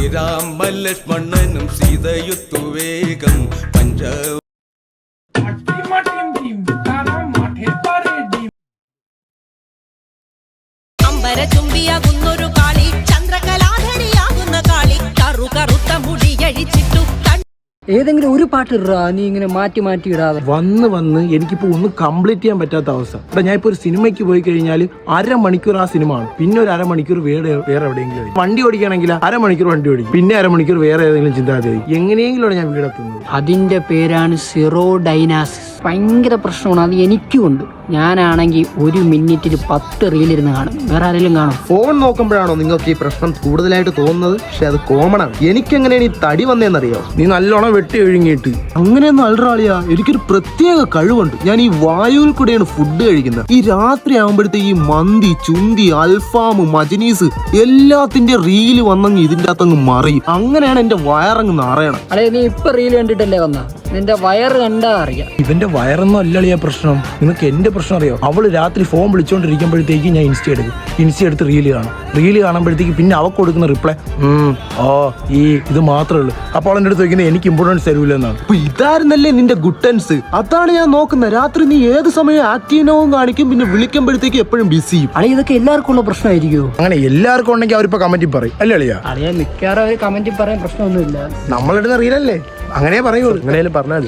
ശ്രീരാമ ലക്ഷ്മണനും സീതയുത്തു വേഗം അമ്പരചുംബിയാകുന്നൊരു കാളി, ചന്ദ്രകലാധരിയാകുന്ന കാളി, കറുത്ത മുടിയഴിച്ചിട്ടു. ഏതെങ്കിലും ഒരു പാട്ട് ഇടാ, നീ ഇങ്ങനെ മാറ്റി മാറ്റി ഇടാതെ. വന്ന് എനിക്കിപ്പോ ഒന്നും കംപ്ലീറ്റ് ചെയ്യാൻ പറ്റാത്ത അവസ്ഥ. ഇവിടെ ഞാൻ ഇപ്പൊ ഒരു സിനിമയ്ക്ക് പോയി കഴിഞ്ഞാൽ അരമണിക്കൂർ ആ സിനിമ ആണ്, പിന്നെ ഒരു അരമണിക്കൂർ വേറെ എവിടെയെങ്കിലും. വണ്ടി ഓടിക്കുകയാണെങ്കിൽ അരമണിക്കൂർ വണ്ടി ഓടിക്കും, പിന്നെ അരമണിക്കൂർ വേറെ ഏതെങ്കിലും ചിന്താഗതി. എങ്ങനെയെങ്കിലും ഞാൻ വീടെത്തുന്നത്. അതിന്റെ പേരാണ് സിറോ ഡൈനാസിസ്. ഭയങ്കര പ്രശ്നമാണ് അത്. എനിക്കും ഉണ്ട്. ഞാനാണെങ്കിൽ 1 മിനിറ്റിൽ 10 റീലിരുന്ന് കാണും. വേറെ ആരെങ്കിലും കാണും? ഫോൺ നോക്കുമ്പോഴാണോ നിങ്ങൾക്ക് ഈ പ്രശ്നം കൂടുതലായിട്ട് തോന്നുന്നത്? പക്ഷെ അത് കോമൺ ആണ്. എനിക്കെങ്ങനെയാണ് ഈ തടി വന്നതെന്നറിയോ? നീ നല്ലോണം വെട്ടി ഒഴുങ്ങിയിട്ട്. അങ്ങനെയൊന്നും അല്ലറാളിയാ, എനിക്കൊരു പ്രത്യേക കഴിവുണ്ട്. ഞാൻ ഈ വായുവിൽ കൂടെയാണ് ഫുഡ് കഴിക്കുന്നത്. ഈ രാത്രി ആകുമ്പോഴത്തേക്ക് ഈ മന്തി, ചുന്തി, അൽഫാം, മജനീസ് എല്ലാത്തിന്റെ റീല് വന്നങ്ങ് ഇതിന്റെ അകത്തങ്ങ് മറിയും. അങ്ങനെയാണ് എന്റെ വയറങ്ങ് നിറയണം. അതെ, നീ ഇപ്പൊ റീൽ കണ്ടിട്ടല്ലേ വന്ന? നിന്റെ വയറ് കണ്ടാ അറിയാം. ഇവന്റെ വയറൊന്നും അല്ലളിയാ പ്രശ്നം. നിങ്ങൾക്ക് എന്റെ പ്രശ്നം അറിയോ? അവള് രാത്രി ഫോൺ വിളിച്ചോണ്ടിരിക്കുമ്പോഴത്തേക്ക് ഞാൻ ഇൻസ്റ്റ എടുത്ത് റീല് കാണുമ്പോഴത്തേക്ക് പിന്നെ അവക്ക് കൊടുക്കുന്ന റിപ്ലൈ ഇത് മാത്രമേ ഉള്ളൂ. അപ്പോൾ അവളെന്റെ അടുത്ത് ചോദിക്കുന്നത് എനിക്ക് ഇമ്പോർട്ടൻസ് തരൂല എന്നാണ്. അപ്പൊ ഇതായിരുന്നല്ലേ നിന്റെ ഗുട്ടൻസ്? അതാണ് ഞാൻ നോക്കുന്നത്. രാത്രി നീ ഏത് സമയം ആക്റ്റീവാവും കാണിക്കും, പിന്നെ വിളിക്കുമ്പോഴത്തേക്ക് എപ്പോഴും ബിസിയും. അളി, ഇതൊക്കെ എല്ലാവർക്കും ഉള്ള പ്രശ്നമായിരിക്കുമോ? അങ്ങനെ എല്ലാവർക്കും ഉണ്ടെങ്കിൽ അവരിപ്പോ കമന്റിൽ പറയും അല്ലേ അളിയാ? അറിയാൻ മിക്കവാറും അവർ കമന്റിൽ പറയാൻ പ്രശ്നമൊന്നുമില്ല. നമ്മളിടുന്ന റീലല്ലേ, അങ്ങനെ പറയുള്ളൂ. എങ്ങനെയാലും പറഞ്ഞാൽ